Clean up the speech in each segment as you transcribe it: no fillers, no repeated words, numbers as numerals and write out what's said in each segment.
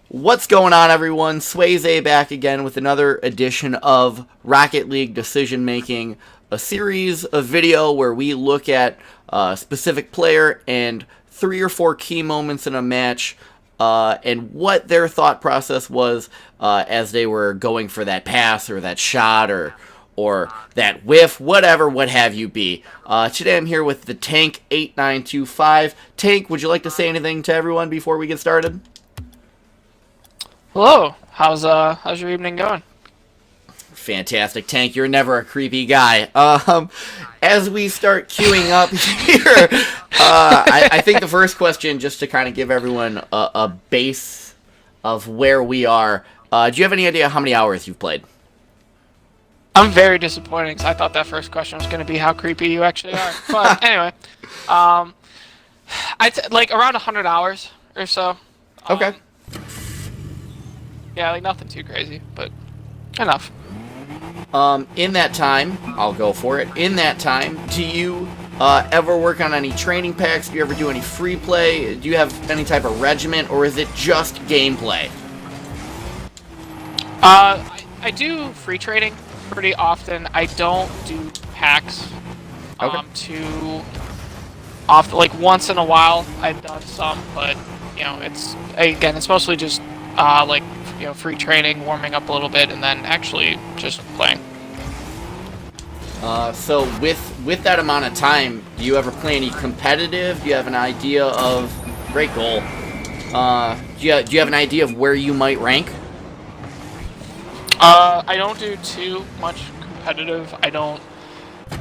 What's going on, everyone? Swayze back again with another edition of Rocket League Decision Making, a series of video where we look at a specific player and 3 or 4 key moments in a match and what their thought process was as they were going for that pass or that shot or that whiff, whatever, what have you be. Today I'm here with the Tank 8925. Tank, would you like to say anything to everyone before we get started? Hello. How's your evening going? Fantastic, Tank. You're never a creepy guy. As we start queuing up here, I think the first question, just to kind of give everyone a base of where we are, do you have any idea how many hours you've played? I'm very disappointed because I thought that first question was going to be how creepy you actually are. But anyway, like around 100 hours or so. Okay. Yeah, like nothing too crazy, but enough. In that time, I'll go for it. In that time, do you ever work on any training packs? Do you ever do any free play? Do you have any type of regiment, or is it just gameplay? I do free training pretty often. I don't do packs. Okay. Too often, like once in a while, I've done some, but it's mostly just free training, warming up a little bit, and then actually just playing. So with that amount of time, do you ever play any competitive? Do you have an idea of great goal? Do you have an idea of where you might rank? I don't do too much competitive. I don't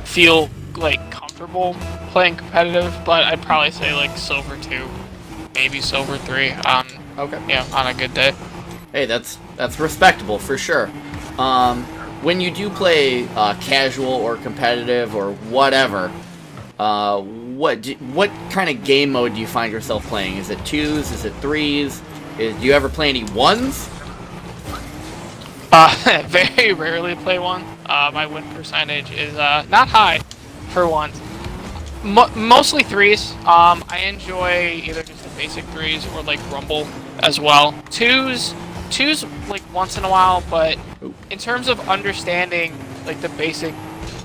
feel like comfortable playing competitive, but I'd probably say like silver 2, maybe silver 3. Okay. Yeah, on a good day. Hey, that's respectable for sure. When you do play casual or competitive or whatever, what kind of game mode do you find yourself playing? Is it 2s? Is it 3s? Do you ever play any 1s? Very rarely play 1. My win percentage is not high for 1s. Mostly 3s. I enjoy either just the basic 3s or like Rumble as well. 2s like once in a while, but in terms of understanding like the basic,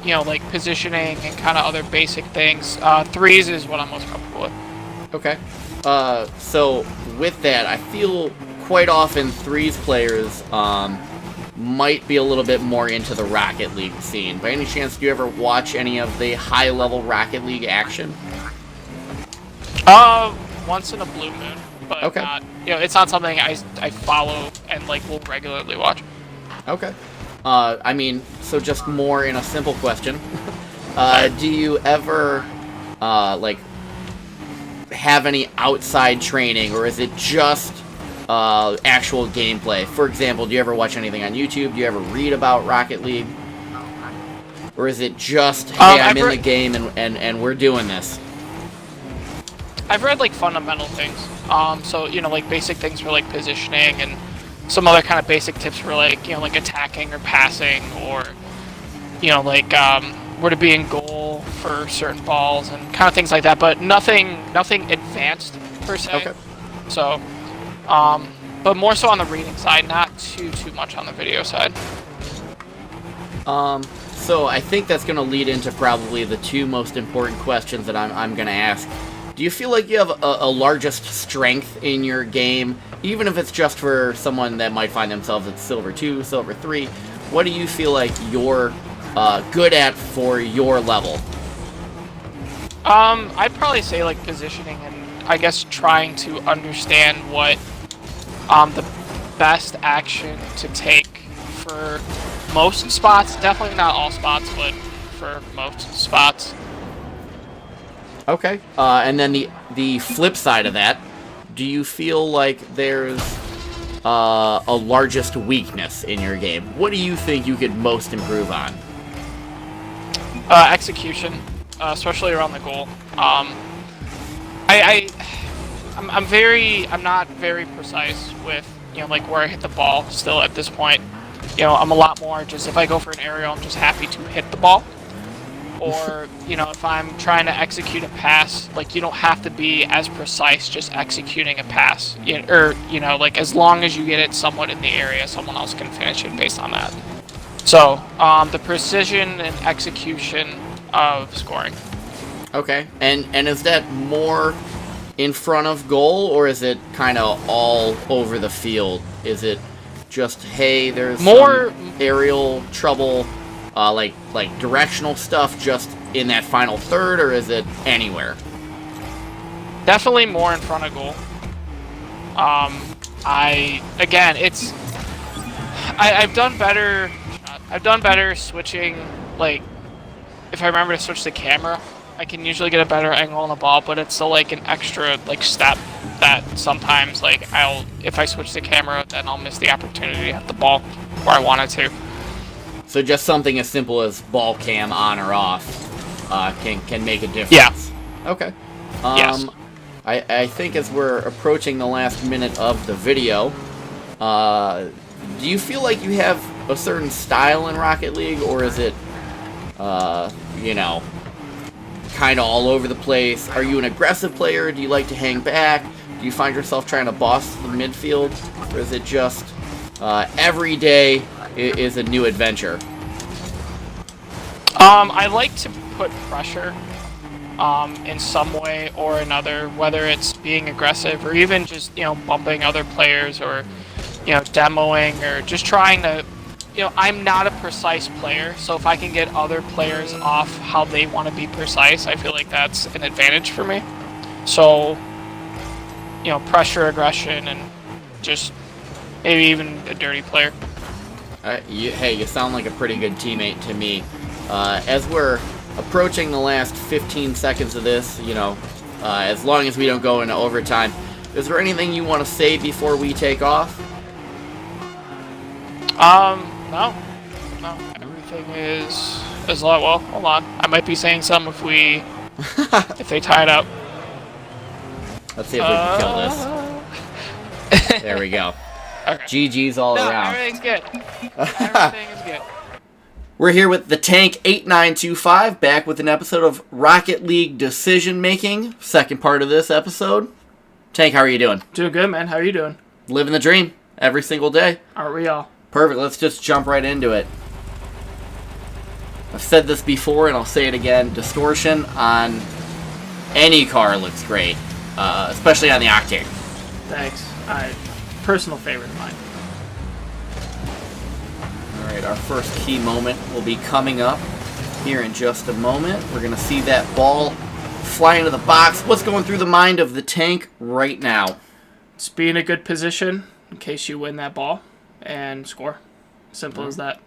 like positioning and kind of other basic things, 3s is what I'm most comfortable with. Okay. So with that, I feel quite often 3s players might be a little bit more into the Rocket League scene. By any chance, do you ever watch any of the high-level Rocket League action? Once in a blue moon, but okay. Not, it's not something I follow and like will regularly watch. Okay. I mean, so just more in a simple question. Do you ever like have any outside training, or is it just actual gameplay? For example, do you ever watch anything on YouTube? Do you ever read about Rocket League? Or is it just, hey, I'm in the game and we're doing this? I've read like fundamental things. So like basic things for like positioning and some other kind of basic tips for like like attacking or passing, or like where to be in goal for certain balls and kind of things like that. But nothing advanced per se. Okay. So, but more so on the reading side, not too much on the video side. So I think that's going to lead into probably the 2 most important questions that I'm going to ask. Do you feel like you have a largest strength in your game, even if it's just for someone that might find themselves at silver 2, silver 3? What do you feel like you're good at for your level? I'd probably say like positioning and I guess trying to understand what the best action to take for most spots. Definitely not all spots, but for most spots. Okay. And then the flip side of that, do you feel like there's a largest weakness in your game? What do you think you could most improve on? Execution, especially around the goal. I'm not very precise with like where I hit the ball still at this point. I'm a lot more just if I go for an aerial, I'm just happy to hit the ball. or, you know, if I'm trying to execute a pass, like, you don't have to be as precise just executing a pass. Or, you know, like, as long as you get it somewhat in the area, someone else can finish it based on that. So, the precision and execution of scoring. Okay. And is that more in front of goal, or is it kind of all over the field? Is it just, hey, there's more some aerial trouble, like directional stuff just in that final third, or is it anywhere? Definitely more in front of goal. I've done better. I've done better switching, like, if I remember to switch the camera, I can usually get a better angle on the ball, but it's still like an extra like step that sometimes, like, if I switch the camera, then I'll miss the opportunity to hit the ball where I wanted to. So just something as simple as ball cam on or off can make a difference. Yeah. Okay. Yes. I think as we're approaching the last minute of the video, do you feel like you have a certain style in Rocket League, or is it, you know, kind of all over the place? Are you an aggressive player? Do you like to hang back? Do you find yourself trying to boss the midfield? Or is it just every day is a new adventure? I like to put pressure in some way or another, whether it's being aggressive or even just, you know, bumping other players, or, you know, demoing, or just trying to, you know, I'm not a precise player, so if I can get other players off how they want to be precise, I feel like that's an advantage for me. So, you know, pressure, aggression, and just maybe even a dirty player. Hey, you sound like a pretty good teammate to me. As we're approaching the last 15 seconds of this, you know, as long as we don't go into overtime, is there anything you want to say before we take off? No. Everything is a lot. Well, hold on. I might be saying some if they tie it up. Let's see if we can kill this. There we go. Okay. GG's all around. Everything's good. Everything is good. We're here with the Tank 8925, back with an episode of Rocket League Decision Making, second part of this episode. Tank, how are you doing? Doing good, man. How are you doing? Living the dream every single day. Aren't we all? Perfect. Let's just jump right into it. I've said this before, and I'll say it again. Distortion on any car looks great, especially on the Octane. Thanks. Personal favorite of mine. All right, our first key moment will be coming up here in just a moment. We're going to see that ball fly into the box. What's going through the mind of the Tank right now? It's be in a good position in case you win that ball and score. Simple as that.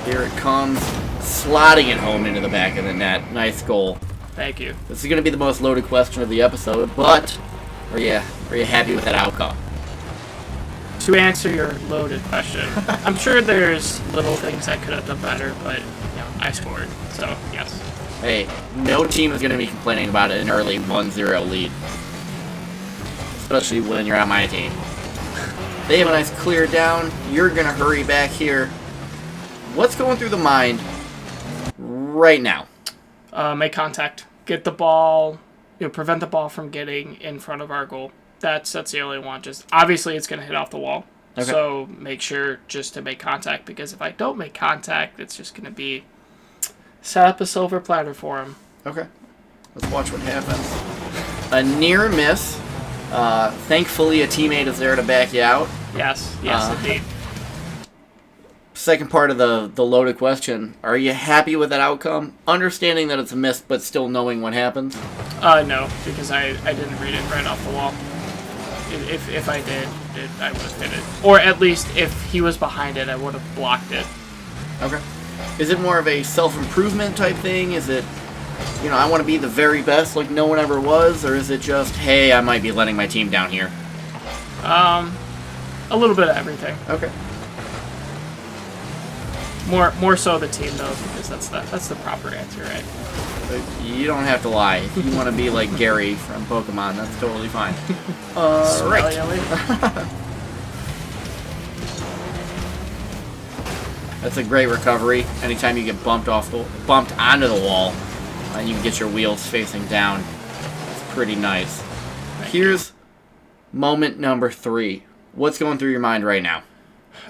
Here it comes, slotting it home into the back of the net. Nice goal. Thank you. This is going to be the most loaded question of the episode, but are you happy with that outcome? To answer your loaded question, I'm sure there's little things I could have done better, but, you know, I scored, so yes. Hey, no team is going to be complaining about an early 1-0 lead, especially when you're on my team. They have a nice clear down. You're going to hurry back here. What's going through the mind right now? Make contact. Get the ball, you know, prevent the ball from getting in front of our goal. That's the only one. Just obviously it's going to hit off the wall. Okay. So make sure just to make contact, because if I don't make contact, it's just going to be set up a silver platter for him. Okay. Let's watch what happens. A near miss. Thankfully, a teammate is there to back you out. Yes, indeed. Second part of the loaded question. Are you happy with that outcome? Understanding that it's a miss, but still knowing what happens? No, because I didn't read it right off the wall. If I did, I would have hit it. Or at least if he was behind it, I would have blocked it. Okay. Is it more of a self-improvement type thing? Is it, you know, I want to be the very best like no one ever was? Or is it just, hey, I might be letting my team down here? A little bit of everything. Okay. More so the team, though, because that's the proper answer, right? You don't have to lie. If you want to be like Gary from Pokemon, that's totally fine. Right. That's a great recovery. Anytime you get bumped onto the wall, you can get your wheels facing down. It's pretty nice. Here's moment number 3. What's going through your mind right now?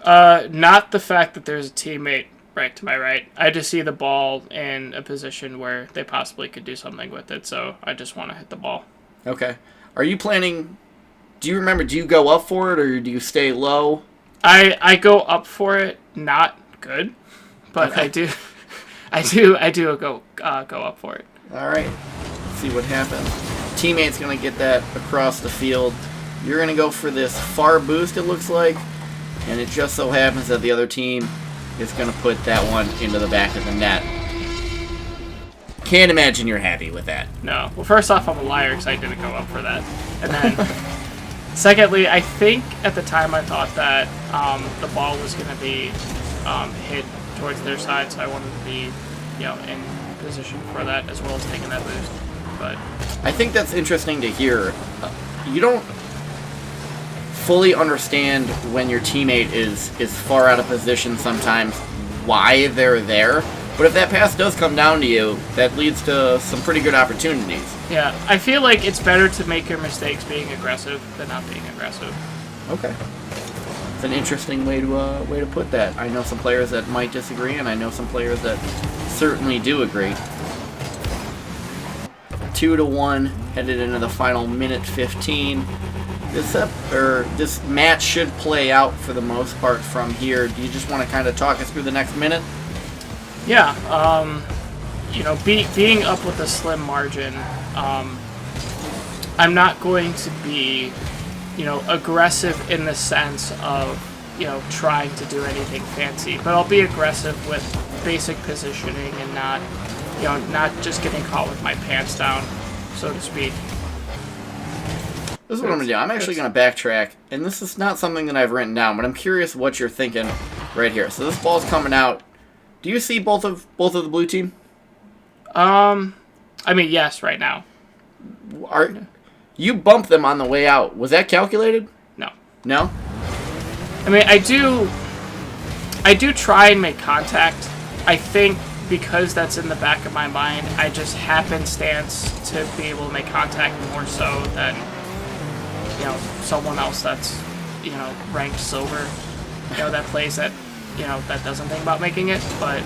Not the fact that there's a teammate right to my right. I just see the ball in a position where they possibly could do something with it, so I just want to hit the ball. Okay. Are you planning... Do you remember, do you go up for it, or do you stay low? I go up for it, not good, but okay. I do go up for it. All right. Let's see what happens. Teammate's going to get that across the field. You're going to go for this far boost, it looks like, and it just so happens that the other team is going to put that one into the back of the net. Can't imagine you're happy with that. No. Well, first off, I'm a liar because I didn't go up for that. And then, secondly, I think at the time I thought that the ball was going to be hit towards their side, so I wanted to be, in position for that as well as taking that boost. But I think that's interesting to hear. You don't fully understand when your teammate is far out of position sometimes why they're there. But if that pass does come down to you, that leads to some pretty good opportunities. Yeah, I feel like it's better to make your mistakes being aggressive than not being aggressive. Okay. It's an interesting way to put that. I know some players that might disagree, and I know some players that certainly do agree. 2-1, headed into the final minute 15. This match should play out for the most part from here. Do you just want to kind of talk us through the next minute? Yeah, being up with a slim margin, I'm not going to be, aggressive in the sense of, trying to do anything fancy, but I'll be aggressive with basic positioning and not just getting caught with my pants down, so to speak. This is what I'm going to do. I'm actually going to backtrack, and this is not something that I've written down, but I'm curious what you're thinking right here. So this ball's coming out. Do you see both of the blue team? Yes, right now. You bumped them on the way out. Was that calculated? No. No? I do try and make contact. I think because that's in the back of my mind, I just happenstance to be able to make contact more so than, someone else that's, ranked silver, that plays that, that doesn't think about making it. But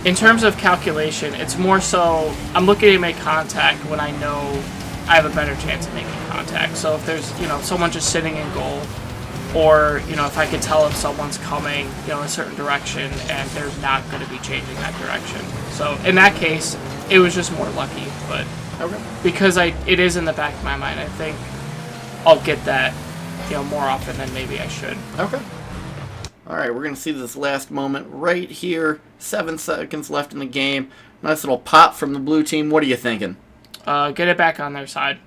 in terms of calculation, it's more so I'm looking to make contact when I know I have a better chance of making contact. So if there's, someone just sitting in goal, or, if I can tell if someone's coming, a certain direction and they're not going to be changing that direction. So in that case, it was just more lucky. But because it is in the back of my mind, I think I'll get that, more often than maybe I should. Okay. All right, we're going to see this last moment right here. 7 seconds left in the game. Nice little pop from the blue team. What are you thinking? Get it back on their side.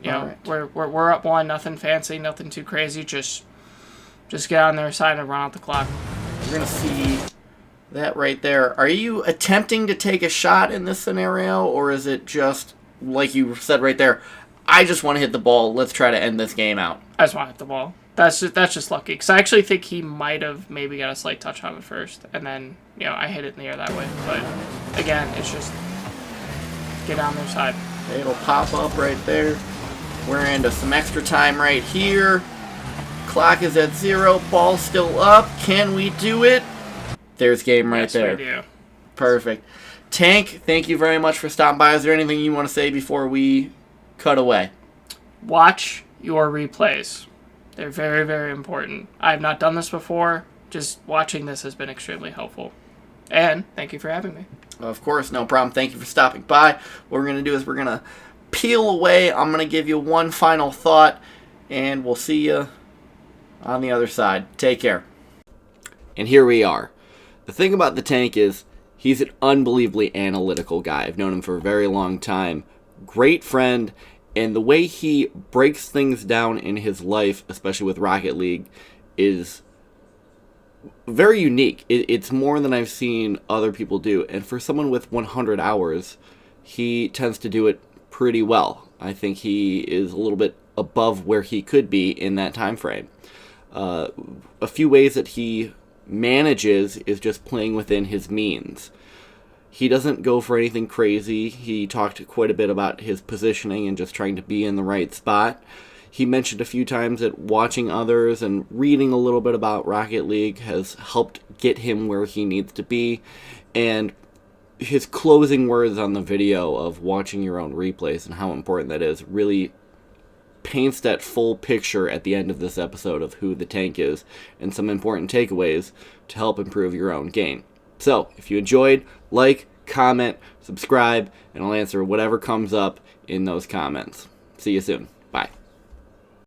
Right. We're up 1, nothing fancy, nothing too crazy. Just get on their side and run out the clock. We're going to see that right there. Are you attempting to take a shot in this scenario, or is it just, like you said right there, I just want to hit the ball, let's try to end this game out? I just want to hit the ball. That's just lucky, because I actually think he might have maybe got a slight touch on it first, and then, I hit it in the air that way. But, again, it's just get on their side. It'll pop up right there. We're into some extra time right here. Clock is at 0. Ball still up. Can we do it? There's game right there. Yes, we do. Perfect. Tank, thank you very much for stopping by. Is there anything you want to say before we cut away? Watch your replays. They're very, very important. I have not done this before. Just watching this has been extremely helpful. And thank you for having me. Of course, no problem. Thank you for stopping by. What we're going to do is we're going to peel away. I'm going to give you one final thought, and we'll see you on the other side. Take care. And here we are. The thing about the Tank is he's an unbelievably analytical guy. I've known him for a very long time. Great friend. And the way he breaks things down in his life, especially with Rocket League, is very unique. It's more than I've seen other people do. And for someone with 100 hours, he tends to do it pretty well. I think he is a little bit above where he could be in that time frame. A few ways that he manages is just playing within his means. He doesn't go for anything crazy. He talked quite a bit about his positioning and just trying to be in the right spot. He mentioned a few times that watching others and reading a little bit about Rocket League has helped get him where he needs to be. And his closing words on the video of watching your own replays and how important that is really paints that full picture at the end of this episode of who the tank is and some important takeaways to help improve your own game. So, if you enjoyed, like, comment, subscribe, and I'll answer whatever comes up in those comments. See you soon.